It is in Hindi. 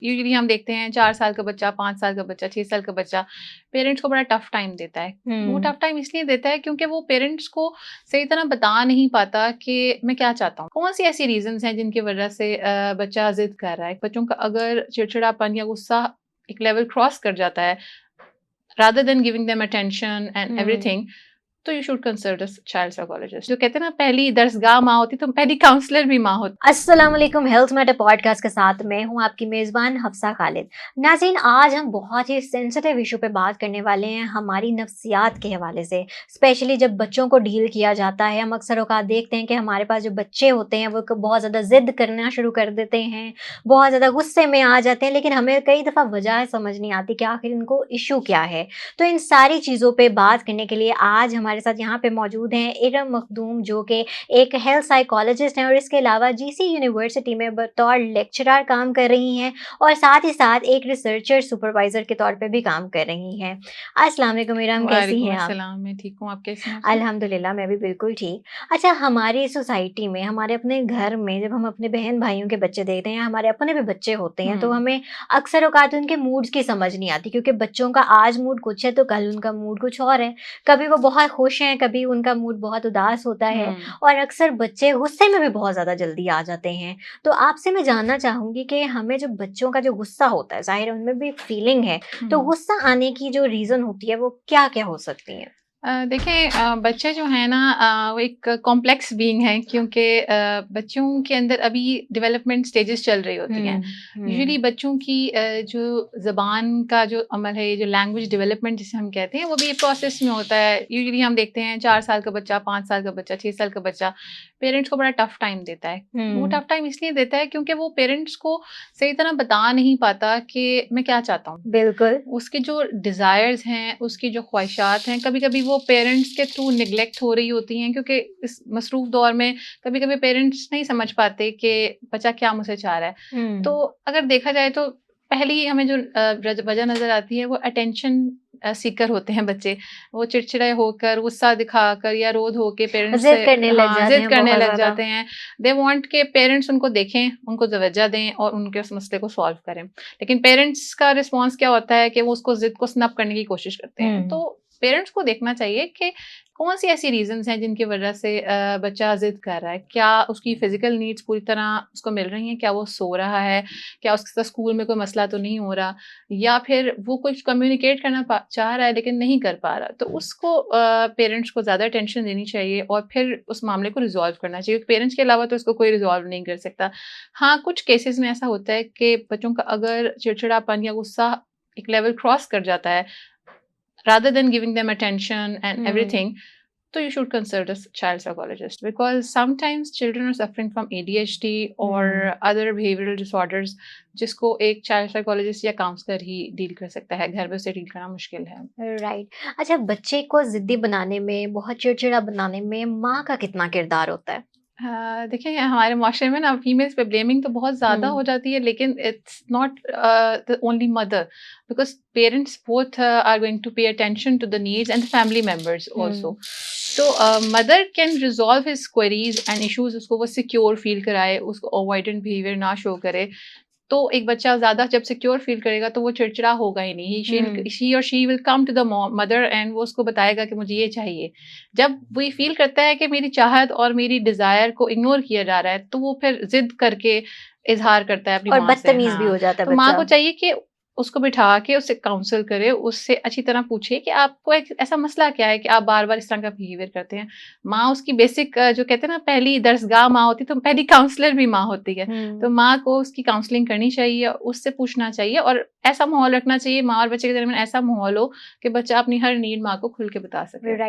यूजुअली हम देखते हैं 4 साल का बच्चा, 5 साल का बच्चा, 6 साल का बच्चा पेरेंट्स को बड़ा टफ टाइम देता है। वो हुँ। टफ टाइम इसलिए देता है क्योंकि वो पेरेंट्स को सही तरह बता नहीं पाता कि मैं क्या चाहता हूँ। कौन-सी ऐसी रीज़न्स हैं जिनकी वज़ह से बच्चा ज़िद कर रहा है। बच्चों का अगर चिड़चिड़ापन या गुस्सा एक लेवल क्रॉस कर जाता है, rather than giving them attention and hmm. Everything, तो you should consult a child psychologist. जो कहते हैं ना, पहली दरसगाह माँ होती, तो पहली काउंसलर भी माँ होती। अस्सलाम वालेकुम, हेल्थ मैटर पॉडकास्ट के साथ मैं हूं आपकी मेज़बान हफ्सा खालिद। नाज़रीन, आज हम बहुत ही सेंसिटिव इशू पे बात करने वाले हैं, हमारी नफ्सियात के हवाले से। स्पेशली जब बच्चों को डील किया जाता है, हम अक्सर औक़ात देखते हैं कि हमारे पास जो बच्चे होते हैं वो बहुत ज़्यादा ज़िद करना शुरू कर देते हैं, बहुत ज़्यादा गुस्से में आ जाते हैं, लेकिन हमें कई दफ़ा वजह समझ नहीं आती कि आखिर इनको इशू क्या है। तो इन सारी चीज़ों पर बात करने के लिए आज हमारे साथ यहाँ पे मौजूद हैं इरम मखदूम, जो कि एक हेल्थ साइकोलॉजिस्ट हैं और इसके अलावा जीसी यूनिवर्सिटी में बतौर लेक्चरर काम कर रही हैं और साथ ही साथ एक रिसर्चर सुपरवाइज़र के तौर पे भी काम कर रही हैं। अस्सलाम वालेकुम इरम, कैसी वालेकुम हैं आप? अस्सलाम, मैं ठीक हूँ, आप कैसी हैं आफरीन? अल्हम्दुलिल्लाह, मैं भी बिल्कुल ठीक। अच्छा, हमारी सोसाइटी में, हमारे अपने घर में जब हम अपने बहन-भाइयों के बच्चे देखते हैं या हमारे अपने भी बच्चे होते हैं, तो हुँ। हमें अक्सर औक़ात उनके मूड्स की समझ नहीं आती, क्योंकि बच्चों का आज मूड कुछ है तो कल उनका मूड कुछ और है। कभी वो बहुत खुश हैं, कभी उनका मूड बहुत उदास होता है हुँ। और अक्सर बच्चे गुस्से में भी बहुत ज़्यादा जल्दी आ जाते हैं। तो आपसे मैं जानना चाहूँगी कि हमें जो बच्चों का जो गुस्सा होता है, ज़ाहिर है उनमें भी एक फीलिंग है, तो हुँ। गुस्सा आने की जो रीज़न होती है वो क्या-क्या हो सकती हैं? देखें, बच्चे जो हैं ना, वो एक कॉम्प्लेक्स बीइंग हैं, क्योंकि बच्चों के अंदर अभी डेवलपमेंट स्टेजेस चल रही होती हैं। हुँ, यूजुअली हुँ। बच्चों की जो ज़बान का जो अमल है, ये जो लैंग्वेज डेवलपमेंट जिसे हम कहते हैं, वो भी प्रोसेस में होता है। यूजुअली हम देखते हैं 4 साल का बच्चा, 5 साल का बच्चा, 6 साल का बच्चा पेरेंट्स को बड़ा टफ टाइम देता है। वो हुँ। टफ टाइम इसलिए देता है क्योंकि वो पेरेंट्स को सही तरह बता नहीं पाता कि मैं क्या चाहता हूँ। बिल्कुल। उसके जो डिज़ायर्स हैं, उसकी जो ख्वाहिशात हैं, कभी-कभी वो पेरेंट्स के थ्रू नेग्लेक्ट हो रही होती हैं, क्योंकि इस मसरूफ़ दौर में कभी-कभी पेरेंट्स नहीं समझ पाते कि बच्चा क्या मुझसे चाह रहा है। तो हुँ। अगर देखा जाए तो पहली हमें जो वजह नज़र आती है, वो अटेंशन सीकर होते हैं बच्चे। वो चिड़चिड़े होकर, गुस्सा दिखाकर या रो-धो के पेरेंट्स ज़िद से, करने लग हाँ, जाते ज़िद हैं करने बहुत लग ज़्यादा। जाते हैं। दे वांट के पेरेंट्स उनको देखें, उनको तवज्जो दें और उनके उस मसले को सॉल्व करें। लेकिन पेरेंट्स का रिस्पॉन्स क्या होता है कि वो उसको ज़िद को स्नप करने की कोशिश करते हैं। हुँ। तो पेरेंट्स को देखना चाहिए कि कौन-सी ऐसी रीज़न्स हैं जिनकी वज़ह से बच्चा ज़िद कर रहा है। क्या उसकी फ़िज़िकल नीड्स पूरी तरह उसको मिल रही हैं? क्या वो सो रहा है? क्या उसके साथ स्कूल में कोई मसला तो नहीं हो रहा? या फिर वो कुछ कम्युनिकेट करना चाह रहा है लेकिन नहीं कर पा रहा? तो उसको पेरेंट्स को ज़्यादा अटेंशन देनी चाहिए और फिर उस मामले को रिज़ॉल्व करना चाहिए। पेरेंट्स के अलावा तो इसको कोई रिज़ॉल्व नहीं कर सकता। हाँ, कुछ केसेज़ में ऐसा होता है कि बच्चों का अगर चिड़चिड़ापन या गुस्सा एक लेवल क्रॉस कर जाता है, rather than giving them attention and hmm. everything, so you should consult a child psychologist, because sometimes children are suffering from ADHD or hmm. other behavioral disorders, जिसको एक चाइल्ड साइकोलॉजिस्ट या काउंसलर ही डील कर सकता है। घर में उसे डील करना मुश्किल है। राइट। अच्छा, बच्चे को ज़िद्दी बनाने में, बहुत चिड़चिड़ा बनाने में माँ का कितना किरदार होता है? देखिए, हमारे माशरे में ना फीमेल्स पे ब्लेमिंग तो बहुत ज़्यादा हुँ। हो जाती है, लेकिन it's not the only mother, because parents both are going to pay attention to the needs and the family members hmm. Also. तो mother can resolve his queries and issues, उसको वो सिक्योर फ़ील कराए, उसको अवॉइडेंट बिहेवियर ना शो करे। तो एक बच्चा ज़्यादा जब सिक्योर फ़ील करेगा तो वो चिड़चिड़ा होगा ही नहीं। हुँ। शी और she will come to the mother and वो उसको बताएगा कि मुझे ये चाहिए। जब वो ये फ़ील करता है कि मेरी चाहत और मेरी डिज़ायर को इग्नोर किया जा रहा है, तो वो फिर ज़िद करके इज़हार करता है अपनी और माँ से। बदतमीज़ भी हाँ, हो जाता है तो माँ बच्चा। को चाहिए कि उसको बिठा के उससे काउंसल करे, उससे अच्छी तरह पूछे कि आपको एक ऐसा मसला क्या है कि आप बार-बार इस तरह का बिहेवियर करते हैं। माँ उसकी बेसिक जो कहते हैं ना, पहली दरसगाह माँ होती है, तो पहली काउंसलर भी माँ होती है। तो हुँ। माँ को उसकी काउंसलिंग करनी चाहिए, उससे पूछना चाहिए और ऐसा माहौल रखना चाहिए, माँ और बच्चे के दरमियान ऐसा माहौल हो कि बच्चा अपनी हर नीड माँ को खुल के बता सके। राइट।